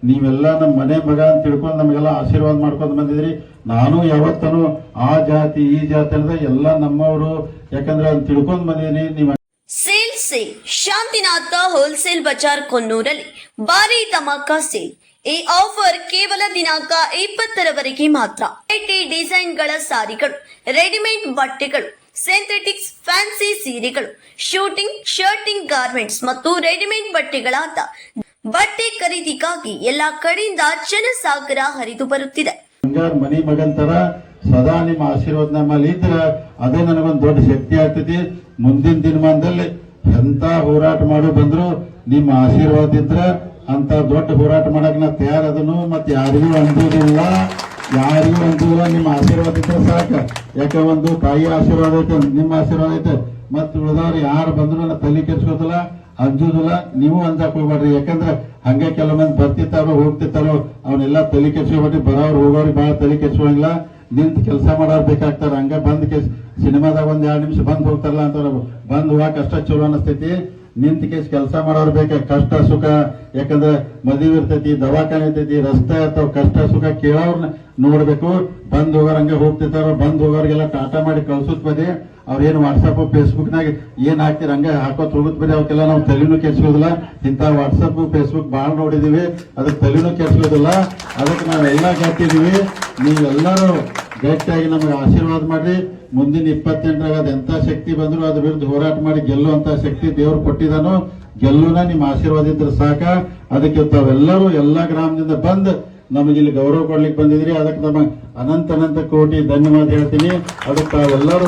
ನೀವೆಲ್ಲ ನಮ್ಮ ಮನೆ ಮಗ ಅಂತ ತಿಳ್ಕೊಂಡು ನಮಗೆಲ್ಲ ಆಶೀರ್ವಾದ ಮಾಡ್ಕೊಂಡು ಬಂದಿದ್ರಿ. ನಾನು ಯಾವತ್ತೂ ಆ ಜಾತಿ ಈ ಜಾತಿ ಅಂದ್ರೆ ಎಲ್ಲ ನಮ್ಮವರು ಯಾಕಂದ್ರೆ ಅಂತ ತಿಳ್ಕೊಂಡು ಬಂದಿದ್ದೀನಿ. ನೀವು ಸೇಲ್ ಶಾಂತಿನಾಥ ಹೋಲ್ಸೇಲ್ ಬಜಾರ್ ಕೊನ್ನೂರಲ್ಲಿ ಭಾರಿ ಧಮಾಕ ಸೇಲ್. ಈ ಆಫರ್ ಕೇವಲ ದಿನಾಂಕ 20ರವರೆಗೆ ಮಾತ್ರ. ಡಿಸೈನ್ಗಳ ಸಾರಿಗಳು, ರೆಡಿಮೇಡ್ ಬಟ್ಟೆಗಳು, ಸಿಂಥೆಟಿಕ್ಸ್, ಫ್ಯಾನ್ಸಿ ಸೀರೆಗಳು, ಶೂಟಿಂಗ್, ಶರ್ಟಿಂಗ್ ಗಾರ್ಮೆಂಟ್ಸ್ ಮತ್ತು ರೆಡಿಮೇಡ್ ಬಟ್ಟೆಗಳಾದ ಬಟ್ಟೆ ಖರೀದಿಗಾಗಿ ಎಲ್ಲಾ ಕಡೆಯಿಂದ ಜನಸಾಗರ ಹರಿದು ಬರುತ್ತಿದೆ. ಮನಿ ಮಗನ್ ತರ ಸದಾ ನಿಮ್ಮ ಆಶೀರ್ವಾದ ನಮ್ಮಲ್ಲಿ ಇದ್ರೆ ಅದೇ ನನಗೊಂದು ದೊಡ್ಡ ಶಕ್ತಿ ಆಗ್ತೈತಿ. ಮುಂದಿನ ದಿನಮಾನದಲ್ಲಿ ಎಂತ ಹೋರಾಟ ಮಾಡಿ ಬಂದ್ರು ನಿಮ್ಮ ಆಶೀರ್ವಾದ ಇದ್ರ ಅಂತ ದೊಡ್ಡ ಹೋರಾಟ ಮಾಡಕ್ ನಾ ತಯಾರದನು. ಮತ್ತೆ ಯಾರಿಗೂ ಅಂದುವುದಿಲ್ಲ, ನಿಮ್ಮ ಆಶೀರ್ವಾದ ಇದ್ರೆ ಸಾಕ. ಯಾಕೆ ಒಂದು ತಾಯಿ ಆಶೀರ್ವಾದ ಐತೆ, ನಿಮ್ಮ ಆಶೀರ್ವಾದ ಐತೆ. ಮತ್ ಉಳಿದವ್ರು ಯಾರು ಬಂದ್ರು ನಾ ತಲೆ ಕೆಡ್ಸ್ಕೋದಿಲ್ಲ, ಅಂಜುದಿಲ್ಲ. ನೀವು ಅಂಜಾಕ್ ಹೋಗ್ಬೇಡ್ರಿ. ಯಾಕಂದ್ರೆ ಹಂಗೆ ಕೆಲವು ಮಂದಿ ಬರ್ತಿರ್ತಾರೋ ಹೋಗ್ತಿರ್ತಾರೋ ಅವನ್ನೆಲ್ಲ ತಲೆ ಕೆಡ್ಸ್ಕೊಬೇಡ್ರಿ. ಬರೋರು ಹೋಗೋರಿಗೆ ಬಹಳ ತಲೆ ಕೆಡ್ಸ್ಕೊಳಂಗಿಲ್ಲ. ನಿಂತು ಕೆಲಸ ಮಾಡೋರು ಬೇಕಾಗ್ತಾರ. ಹಂಗ ಬಂದ್ ಸಿನಿಮಾದಾಗ ಒಂದ್ 2 ನಿಮಿಷ ಬಂದ್ ಹೋಗ್ತಾರಲ್ಲ ಅಂತ ಬಂದ್ ಹೋಗಕ್ ಅಷ್ಟ ಚಲೋ ಅನಸ್ತೈತಿ. ನಿಂತ ಕೆಲಸ ಮಾಡೋರು ಬೇಕ. ಕಷ್ಟ ಸುಖ, ಯಾಕಂದ್ರೆ ಮದುವೆ ಇರ್ತೈತಿ, ದವಾಖಾನೆ ಇರ್ತೈತಿ, ರಸ್ತೆ ಇರ್ತಾವ, ಕಷ್ಟ ಸುಖ ಕೇಳೋರ್ನ ನೋಡ್ಬೇಕು. ಬಂದ್ ಹೋಗೋರ್ ಹಂಗೆ ಹೋಗ್ತಿರ್ತಾರ. ಬಂದ್ ಹೋಗೋರಿಗೆಲ್ಲ ಟಾಟಾ ಮಾಡಿ ಕಳ್ಸುತ್ ಬರೀ. ಅವ್ರೇನು ವಾಟ್ಸಪ್ ಫೇಸ್ಬುಕ್ ನಾಗ ಏನ್ ಹಾಕ್ತಿರ ಹಂಗೆ ಹಾಕೋತ್ ಹೋಗುತ್ ಬರೀ. ಅವಕ್ಕೆಲ್ಲ ನಾವು ತಲೆನೂ ಕೆಡ್ಸೋದಿಲ್ಲ. ಇಂತ ವಾಟ್ಸಪ್ ಫೇಸ್ಬುಕ್ ಬಹಳ ನೋಡಿದೀವಿ, ಅದಕ್ಕೆ ತಲೆನೂ ಕೆಡ್ಸೋದಿಲ್ಲ. ಅದಕ್ಕೆ ನಾವೆಲ್ಲ ಗಟ್ಟಿದೀವಿ. ನೀವೆಲ್ಲರೂ ಗಟ್ಟಿಯಾಗಿ ನಮಗೆ ಆಶೀರ್ವಾದ ಮಾಡ್ರಿ. ಮುಂದಿನ 28ರಾಗ ಅದ ಎಂತ ಶಕ್ತಿ ಬಂದ್ರು ಅದ್ರ ವಿರುದ್ಧ ಹೋರಾಟ ಮಾಡಿ ಗೆಲ್ಲುವಂತ ಶಕ್ತಿ ದೇವ್ರು ಕೊಟ್ಟಿದಾನು. ಗೆಲ್ಲುನ ನಿಮ್ಮ ಆಶೀರ್ವಾದ ಇದ್ರೆ ಸಾಕ. ಅದಕ್ಕೆ ತಾವೆಲ್ಲರೂ ಎಲ್ಲಾ ಗ್ರಾಮದಿಂದ ಬಂದ್ ನಮಗೆ ಇಲ್ಲಿ ಗೌರವ ಕೊಡ್ಲಿಕ್ಕೆ ಬಂದಿದ್ರಿ. ಅದಕ್ಕೆ ನಮಗೆ ಅನಂತ ಕೋಟಿ ಧನ್ಯವಾದ ಹೇಳ್ತೀನಿ. ಅದಕ್ಕೆ ತಾವೆಲ್ಲರೂ